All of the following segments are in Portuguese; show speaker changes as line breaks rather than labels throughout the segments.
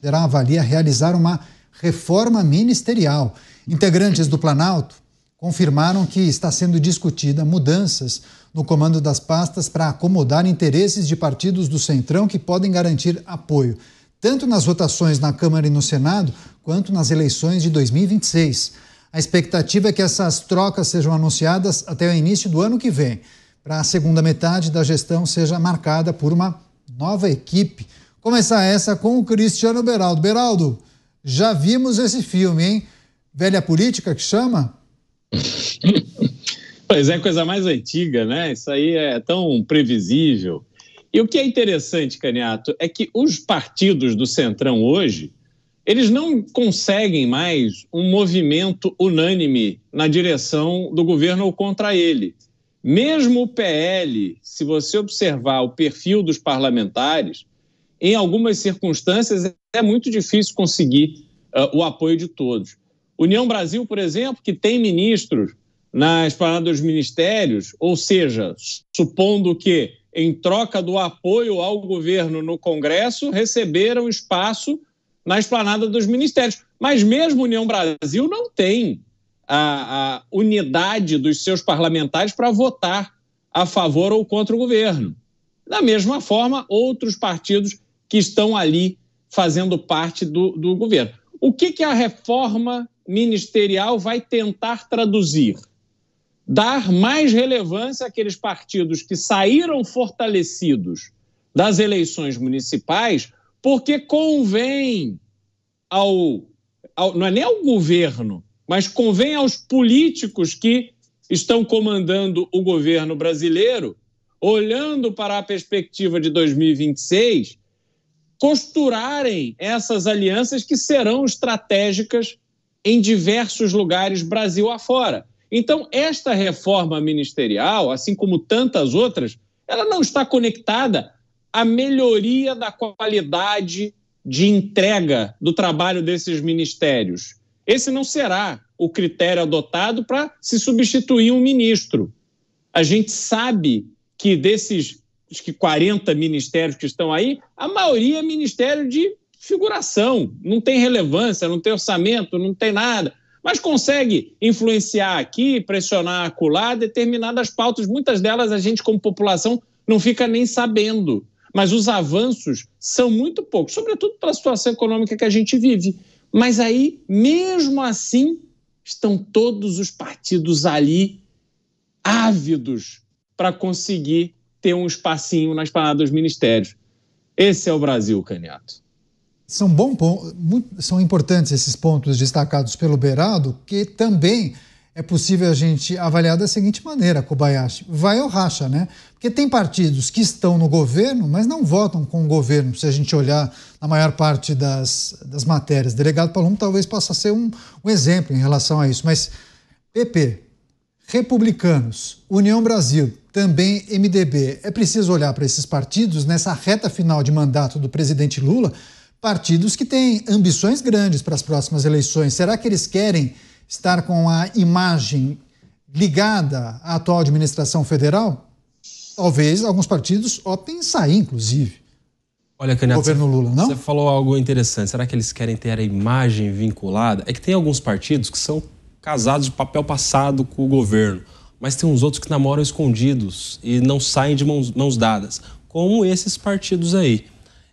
Federal avalia realizar uma reforma ministerial. Integrantes do Planalto confirmaram que está sendo discutida mudanças no comando das pastas para acomodar interesses de partidos do Centrão que podem garantir apoio, tanto nas votações na Câmara e no Senado, quanto nas eleições de 2026. A expectativa é que essas trocas sejam anunciadas até o início do ano que vem, para a segunda metade da gestão seja marcada por uma nova equipe. Começar essa com o Cristiano Beraldo. Beraldo, já vimos esse filme, hein? Velha política que chama?
Pois é, coisa mais antiga, né? Isso aí é tão previsível. E o que é interessante, Caniato, é que os partidos do Centrão hoje, eles não conseguem mais um movimento unânime na direção do governo ou contra ele. Mesmo o PL, se você observar o perfil dos parlamentares, em algumas circunstâncias é muito difícil conseguir o apoio de todos. União Brasil, por exemplo, que tem ministros na esplanada dos ministérios, ou seja, supondo que em troca do apoio ao governo no Congresso, receberam espaço na esplanada dos ministérios. Mas mesmo União Brasil não tem a unidade dos seus parlamentares para votar a favor ou contra o governo. Da mesma forma, outros partidos que estão ali fazendo parte do governo. O que a reforma ministerial vai tentar traduzir? Dar mais relevância àqueles partidos que saíram fortalecidos das eleições municipais, porque convém não é nem ao governo, mas convém aos políticos que estão comandando o governo brasileiro, olhando para a perspectiva de 2026, costurarem essas alianças que serão estratégicas em diversos lugares Brasil afora. Então, esta reforma ministerial, assim como tantas outras, ela não está conectada à melhoria da qualidade de entrega do trabalho desses ministérios. Esse não será o critério adotado para se substituir um ministro. A gente sabe que desses acho que 40 ministérios que estão aí, a maioria é ministério de figuração, não tem relevância, não tem orçamento, não tem nada, mas consegue influenciar aqui, pressionar acolá determinadas pautas, muitas delas a gente como população não fica nem sabendo, mas os avanços são muito poucos, sobretudo pela situação econômica que a gente vive. Mas aí, mesmo assim, estão todos os partidos ali ávidos para conseguir ter um espacinho na esplanada dos ministérios. Esse é o Brasil, Caniato.
São importantes esses pontos destacados pelo Beraldo, que também é possível a gente avaliar da seguinte maneira, Kobayashi. Vai ou racha, né? Porque tem partidos que estão no governo, mas não votam com o governo, se a gente olhar na maior parte das matérias. Delegado Palumbo talvez possa ser um exemplo em relação a isso, mas PP, Republicanos, União Brasil, também MDB. É preciso olhar para esses partidos nessa reta final de mandato do presidente Lula, partidos que têm ambições grandes para as próximas eleições. Será que eles querem estar com a imagem ligada à atual administração federal? Talvez alguns partidos optem em sair, inclusive.
Olha, Caniato,
governo Lula, não?
Você falou algo interessante. Será que eles querem ter a imagem vinculada? É que tem alguns partidos que são casados de papel passado com o governo, mas tem uns outros que namoram escondidos e não saem de mãos dadas, como esses partidos aí.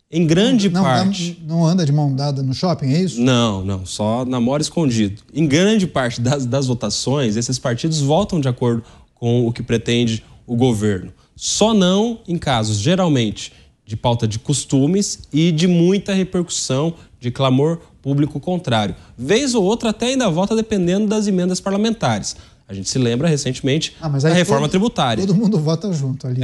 Em grande parte...
Não anda de mão dada no shopping, é isso?
Não, só namora escondido. Em grande parte das votações, esses partidos votam de acordo com o que pretende o governo. Só não em casos, geralmente, de pauta de costumes e de muita repercussão, de clamor público contrário. Vez ou outra até ainda vota dependendo das emendas parlamentares. A gente se lembra recentemente da reforma tributária.
Todo mundo vota junto ali.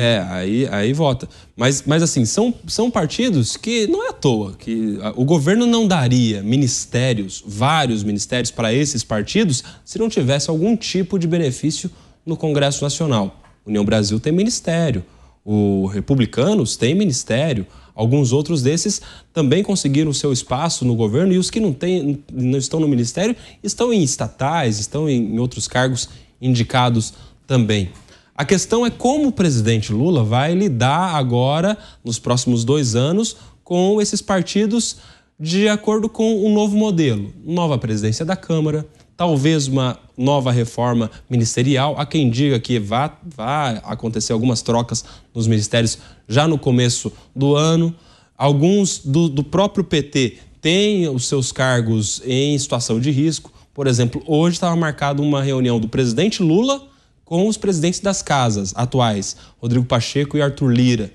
Aí vota. Mas assim, são partidos que não é à toa, que o governo não daria ministérios, vários ministérios para esses partidos se não tivesse algum tipo de benefício no Congresso Nacional. União Brasil tem ministério, o Republicanos tem ministério, alguns outros desses também conseguiram o seu espaço no governo e os que não estão no ministério estão em estatais, estão em outros cargos indicados também. A questão é como o presidente Lula vai lidar agora, nos próximos 2 anos, com esses partidos de acordo com um novo modelo, nova presidência da Câmara, talvez uma nova reforma ministerial. Há quem diga que vai acontecer algumas trocas nos ministérios já no começo do ano. Alguns do próprio PT têm os seus cargos em situação de risco. Por exemplo, hoje estava marcada uma reunião do presidente Lula com os presidentes das casas atuais, Rodrigo Pacheco e Arthur Lira,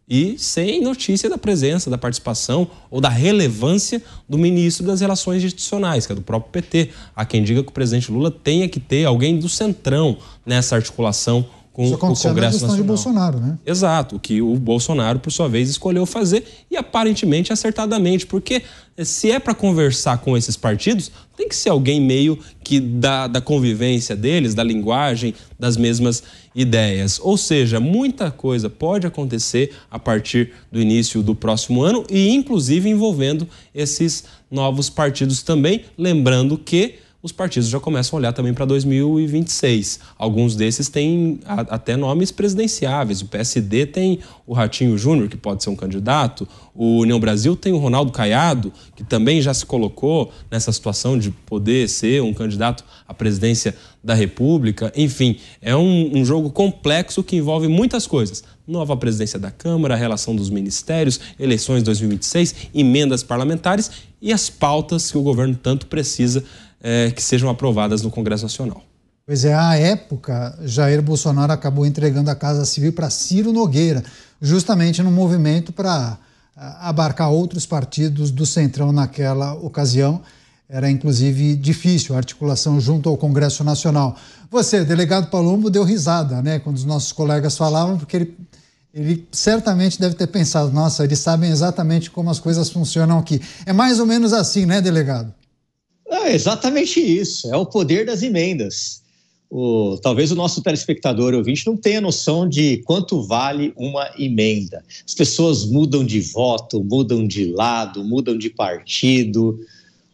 e sem notícia da presença, da participação ou da relevância do ministro das Relações Institucionais, que é do próprio PT. Há quem diga que o presidente Lula tenha que ter alguém do centrão nessa articulação com o Congresso
na gestão
Nacional.
de Bolsonaro, né?
Exato, o que o Bolsonaro, por sua vez, escolheu fazer e aparentemente acertadamente, porque se é para conversar com esses partidos, tem que ser alguém meio que da convivência deles, da linguagem, das mesmas ideias. Ou seja, muita coisa pode acontecer a partir do início do próximo ano e inclusive envolvendo esses novos partidos também, lembrando que os partidos já começam a olhar também para 2026. Alguns desses têm até nomes presidenciáveis. O PSD tem o Ratinho Júnior, que pode ser um candidato. O União Brasil tem o Ronaldo Caiado, que também já se colocou nessa situação de poder ser um candidato à presidência da República. Enfim, é um jogo complexo que envolve muitas coisas. Nova presidência da Câmara, a relação dos ministérios, eleições 2026, emendas parlamentares e as pautas que o governo tanto precisa que sejam aprovadas no Congresso Nacional.
Pois é, à época, Jair Bolsonaro acabou entregando a Casa Civil para Ciro Nogueira, justamente no movimento para abarcar outros partidos do Centrão naquela ocasião. Era, inclusive, difícil a articulação junto ao Congresso Nacional. Você, delegado Palumbo, deu risada, né, quando os nossos colegas falavam, porque ele certamente deve ter pensado, nossa, eles sabem exatamente como as coisas funcionam aqui. É mais ou menos assim, né, delegado?
É exatamente isso, é o poder das emendas. Talvez o nosso telespectador ouvinte não tenha noção de quanto vale uma emenda. As pessoas mudam de voto, mudam de lado, mudam de partido,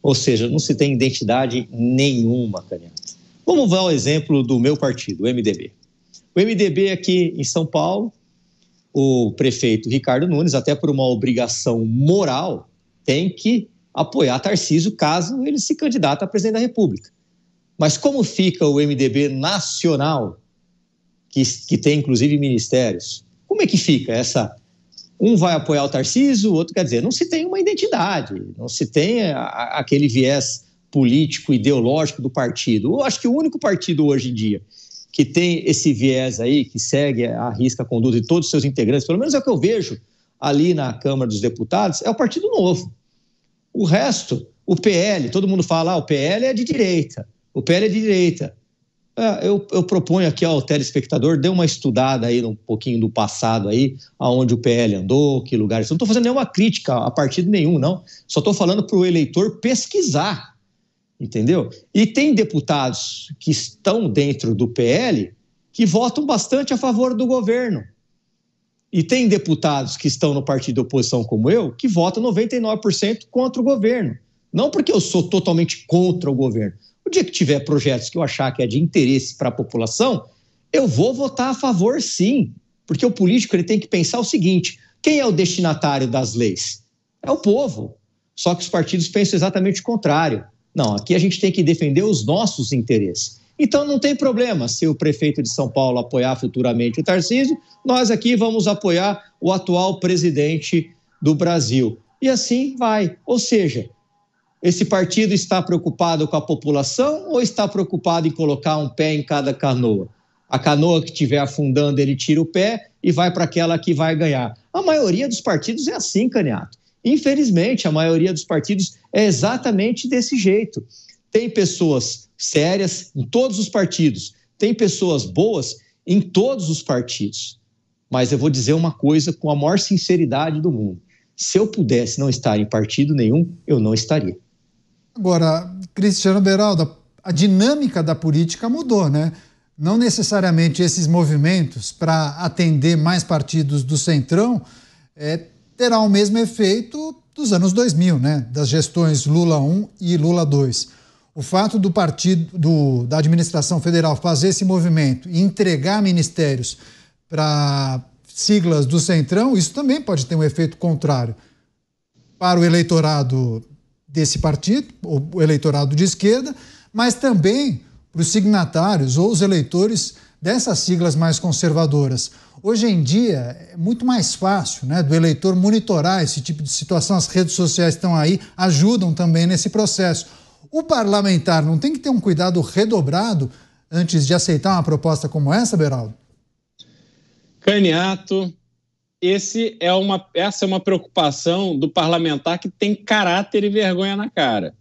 ou seja, não se tem identidade nenhuma, Canhoto. Vamos ver o exemplo do meu partido, o MDB. O MDB aqui em São Paulo, o prefeito Ricardo Nunes, até por uma obrigação moral, tem que apoiar Tarcísio caso ele se candidate a presidente da República. Mas como fica o MDB nacional, que tem inclusive ministérios? Como é que fica essa? Um vai apoiar o Tarcísio, o outro quer dizer, não se tem uma identidade, não se tem aquele viés político, ideológico do partido. Eu acho que o único partido hoje em dia que tem esse viés aí, que segue a risca a conduta de todos os seus integrantes, pelo menos é o que eu vejo ali na Câmara dos Deputados, é o Partido Novo. O resto, o PL, todo mundo fala, o PL é de direita, o PL é de direita. Eu proponho aqui ao telespectador, dê uma estudada aí um pouquinho do passado aí, aonde o PL andou, que lugares. Não estou fazendo nenhuma crítica a partido nenhum, não. Só estou falando para o eleitor pesquisar, entendeu? E tem deputados que estão dentro do PL que votam bastante a favor do governo. E tem deputados que estão no partido de oposição como eu, que votam 99% contra o governo. Não porque eu sou totalmente contra o governo. O dia que tiver projetos que eu achar que é de interesse para a população, eu vou votar a favor sim. Porque o político ele tem que pensar o seguinte, quem é o destinatário das leis? É o povo. Só que os partidos pensam exatamente o contrário. Não, aqui a gente tem que defender os nossos interesses. Então não tem problema se o prefeito de São Paulo apoiar futuramente o Tarcísio, nós aqui vamos apoiar o atual presidente do Brasil. E assim vai. Ou seja, esse partido está preocupado com a população ou está preocupado em colocar um pé em cada canoa? A canoa que estiver afundando, ele tira o pé e vai para aquela que vai ganhar. A maioria dos partidos é assim, Caniato. Infelizmente, a maioria dos partidos é exatamente desse jeito. Tem pessoas sérias em todos os partidos, tem pessoas boas em todos os partidos. Mas eu vou dizer uma coisa com a maior sinceridade do mundo. Se eu pudesse não estar em partido nenhum, eu não estaria.
Agora, Cristiano Beraldo, a dinâmica da política mudou, né? Não necessariamente esses movimentos para atender mais partidos do Centrão terá o mesmo efeito dos anos 2000, né? Das gestões Lula 1 e Lula 2. O fato do partido, da administração federal fazer esse movimento e entregar ministérios para siglas do Centrão, isso também pode ter um efeito contrário. para o eleitorado desse partido, o eleitorado de esquerda, mas também para os signatários ou os eleitores dessas siglas mais conservadoras. Hoje em dia é muito mais fácil, né, do eleitor monitorar esse tipo de situação. As redes sociais estão aí, ajudam também nesse processo. O parlamentar não tem que ter um cuidado redobrado antes de aceitar uma proposta como essa, Beraldo?
Caniato, essa é uma preocupação do parlamentar que tem caráter e vergonha na cara.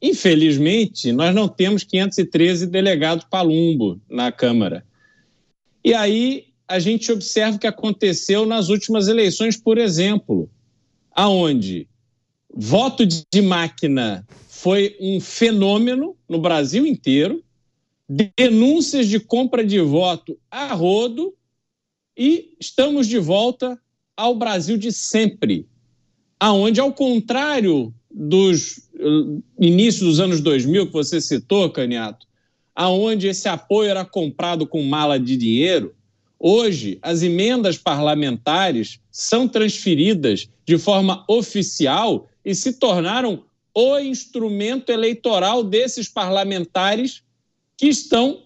Infelizmente, nós não temos 513 delegados palumbo na Câmara. E aí a gente observa o que aconteceu nas últimas eleições, por exemplo, aonde voto de máquina foi um fenômeno no Brasil inteiro, denúncias de compra de voto a rodo, e estamos de volta ao Brasil de sempre, aonde, ao contrário dos inícios dos anos 2000, que você citou, Caniato, aonde esse apoio era comprado com mala de dinheiro, hoje as emendas parlamentares são transferidas de forma oficial e se tornaram o instrumento eleitoral desses parlamentares que estão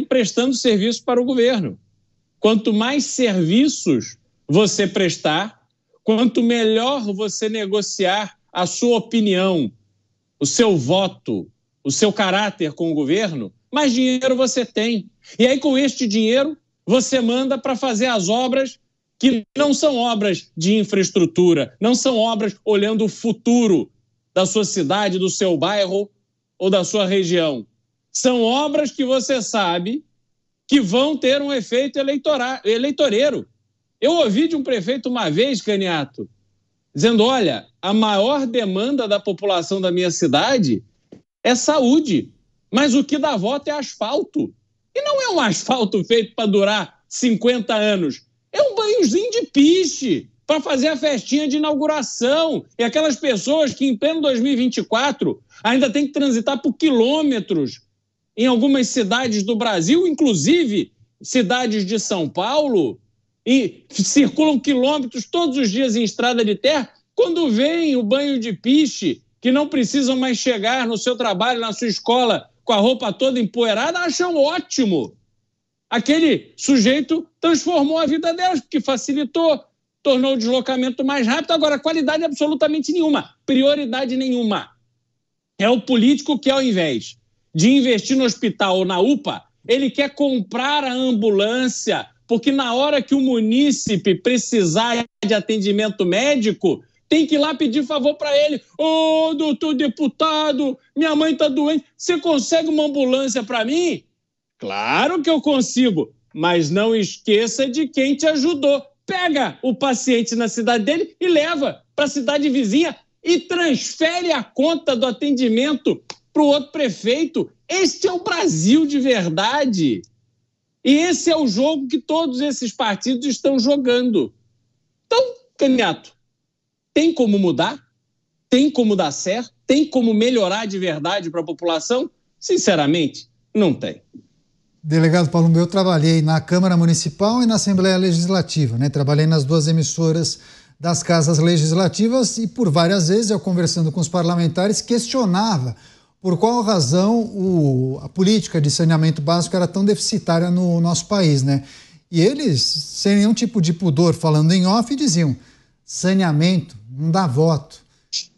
prestando serviço para o governo. Quanto mais serviços você prestar, quanto melhor você negociar a sua opinião, o seu voto, o seu caráter com o governo, mais dinheiro você tem. E aí, com este dinheiro, você manda para fazer as obras que não são obras de infraestrutura, não são obras olhando o futuro da sua cidade, do seu bairro ou da sua região. São obras que você sabe que vão ter um efeito eleitoreiro. Eu ouvi de um prefeito uma vez, Caniato, dizendo, olha, a maior demanda da população da minha cidade é saúde, mas o que dá voto é asfalto. E não é um asfalto feito para durar 50 anos, é um banhozinho de piche para fazer a festinha de inauguração. E aquelas pessoas que em pleno 2024 ainda têm que transitar por quilômetros em algumas cidades do Brasil, inclusive cidades de São Paulo, e circulam quilômetros todos os dias em estrada de terra, quando veem o banho de piche, que não precisam mais chegar no seu trabalho, na sua escola, com a roupa toda empoeirada, acham ótimo. Aquele sujeito transformou a vida delas, porque facilitou, tornou o deslocamento mais rápido. Agora, qualidade absolutamente nenhuma, prioridade nenhuma. É o político que, ao invés de investir no hospital ou na UPA, ele quer comprar a ambulância, porque na hora que o munícipe precisar de atendimento médico, tem que ir lá pedir favor para ele. Ô, doutor deputado, minha mãe está doente, você consegue uma ambulância para mim? Claro que eu consigo, mas não esqueça de quem te ajudou. Pega o paciente na cidade dele e leva para a cidade vizinha e transfere a conta do atendimento para o outro prefeito. Este é o Brasil de verdade. E esse é o jogo que todos esses partidos estão jogando. Então, Caniato, tem como mudar? Tem como dar certo? Tem como melhorar de verdade para a população? Sinceramente, não tem.
Delegado Palumbo, eu trabalhei na Câmara Municipal e na Assembleia Legislativa, né? Trabalhei nas duas emissoras das casas legislativas e por várias vezes eu, conversando com os parlamentares, questionava por qual razão a política de saneamento básico era tão deficitária no nosso país, né? E eles, sem nenhum tipo de pudor, falando em off, diziam: saneamento não dá voto.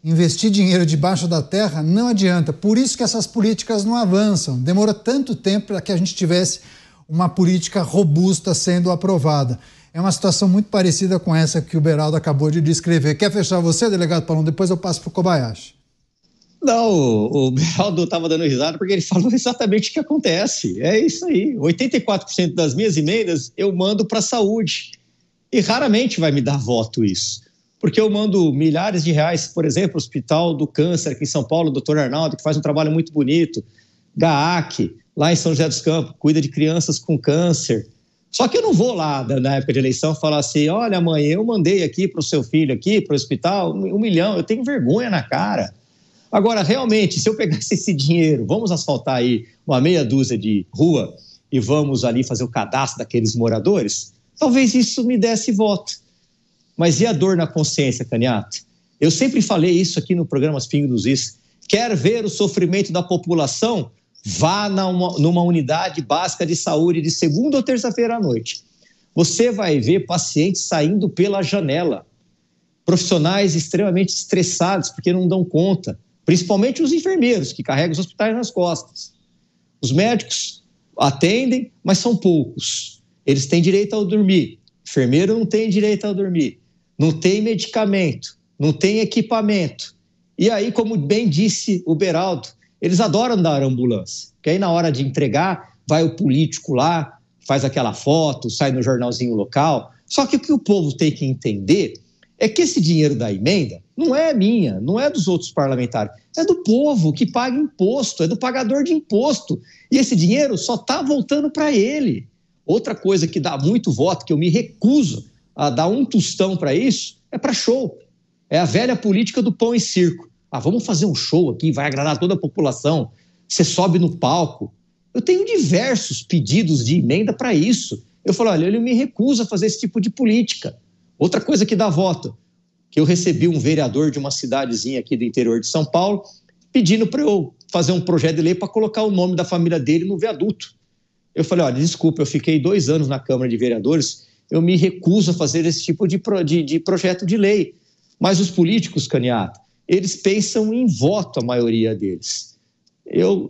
Investir dinheiro debaixo da terra não adianta. Por isso que essas políticas não avançam. Demora tanto tempo para que a gente tivesse uma política robusta sendo aprovada. É uma situação muito parecida com essa que o Beraldo acabou de descrever. Quer fechar você, delegado Palumbo? Depois eu passo para o Kobayashi.
Não, o Beraldo estava dando risada porque ele falou exatamente o que acontece. É isso aí. 84% das minhas emendas eu mando para a saúde. E raramente vai me dar voto isso. Porque eu mando milhares de reais, por exemplo, Hospital do Câncer aqui em São Paulo, o Dr. Arnaldo, que faz um trabalho muito bonito, GAAC, lá em São José dos Campos, cuida de crianças com câncer. Só que eu não vou lá, na época de eleição, falar assim, olha mãe, eu mandei aqui para o seu filho aqui, para o hospital, 1 milhão, eu tenho vergonha na cara. Agora, realmente, se eu pegasse esse dinheiro, vamos asfaltar aí uma meia dúzia de rua e vamos ali fazer o cadastro daqueles moradores, talvez isso me desse voto. Mas e a dor na consciência, Caniato? Eu sempre falei isso aqui no programa Pingos dos Is. Quer ver o sofrimento da população? Vá numa unidade básica de saúde de segunda ou terça-feira à noite. Você vai ver pacientes saindo pela janela. Profissionais extremamente estressados porque não dão conta. Principalmente os enfermeiros que carregam os hospitais nas costas. Os médicos atendem, mas são poucos. Eles têm direito ao dormir. O enfermeiro não tem direito ao dormir. Não tem medicamento. Não tem equipamento. E aí, como bem disse o Beraldo, eles adoram dar ambulância. Porque aí, na hora de entregar, vai o político lá, faz aquela foto, sai no jornalzinho local. Só que o que o povo tem que entender é que esse dinheiro da emenda não é minha, não é dos outros parlamentares, é do povo que paga imposto, é do pagador de imposto. E esse dinheiro só está voltando para ele. Outra coisa que dá muito voto, que eu me recuso a dar um tostão para isso, é para show. É a velha política do pão e circo. Vamos fazer um show aqui, vai agradar toda a população. Você sobe no palco. Eu tenho diversos pedidos de emenda para isso. Eu falo, olha, eu me recuso a fazer esse tipo de política. Outra coisa que dá voto, que eu recebi um vereador de uma cidadezinha aqui do interior de São Paulo pedindo para eu fazer um projeto de lei para colocar o nome da família dele no viaduto. Eu falei, olha, desculpa, eu fiquei 2 anos na Câmara de Vereadores, eu me recuso a fazer esse tipo de projeto de lei. Mas os políticos, Caniato, eles pensam em voto, a maioria deles. Eu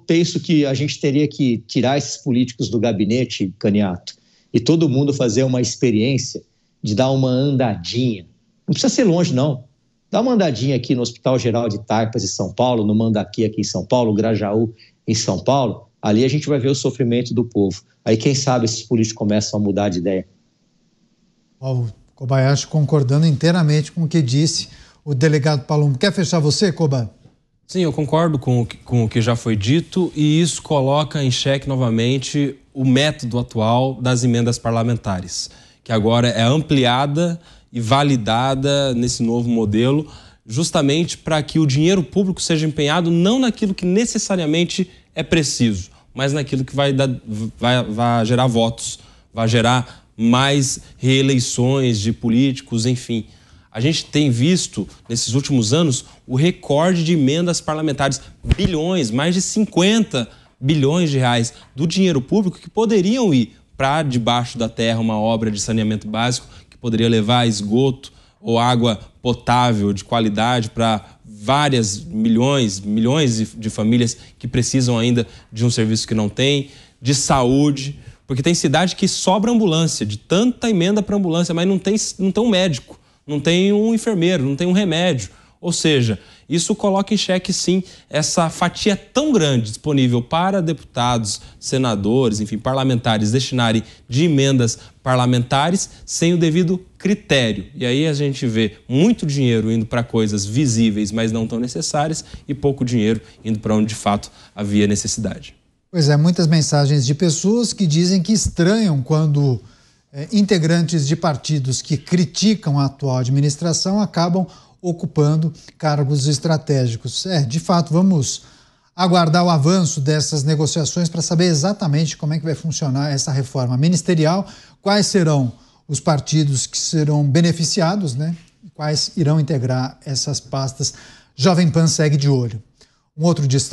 penso que a gente teria que tirar esses políticos do gabinete, Caniato, e todo mundo fazer uma experiência de dar uma andadinha. Não precisa ser longe, não. Dá uma andadinha aqui no Hospital Geral de Taipas, em São Paulo, no Mandaqui, aqui em São Paulo, Grajaú, em São Paulo. Ali a gente vai ver o sofrimento do povo. Aí, quem sabe, esses políticos começam a mudar de ideia.
O Kobayashi concordando inteiramente com o que disse o delegado Palumbo. Quer fechar você, Koba?
Sim, eu concordo com o que já foi dito, e isso coloca em xeque novamente o método atual das emendas parlamentares, que agora é ampliada e validada nesse novo modelo, justamente para que o dinheiro público seja empenhado não naquilo que necessariamente é preciso, mas naquilo que vai gerar votos, vai gerar mais reeleições de políticos, enfim. A gente tem visto, nesses últimos anos, o recorde de emendas parlamentares, bilhões, mais de 50 bilhões de reais do dinheiro público que poderiam ir para debaixo da terra uma obra de saneamento básico que poderia levar esgoto ou água potável de qualidade para várias milhões de famílias que precisam ainda de um serviço que não tem, de saúde, porque tem cidade que sobra ambulância, de tanta emenda para ambulância, mas não tem um médico, não tem um enfermeiro, não tem um remédio. Ou seja, isso coloca em xeque, sim, essa fatia tão grande disponível para deputados, senadores, enfim, parlamentares destinarem de emendas parlamentares sem o devido critério. E aí a gente vê muito dinheiro indo para coisas visíveis, mas não tão necessárias, e pouco dinheiro indo para onde de fato havia necessidade.
Pois é, muitas mensagens de pessoas que dizem que estranham quando integrantes de partidos que criticam a atual administração acabam ocupando cargos estratégicos. De fato, vamos aguardar o avanço dessas negociações para saber exatamente como é que vai funcionar essa reforma ministerial, quais serão os partidos que serão beneficiados, né? Quais irão integrar essas pastas. Jovem Pan segue de olho. Um outro destaque.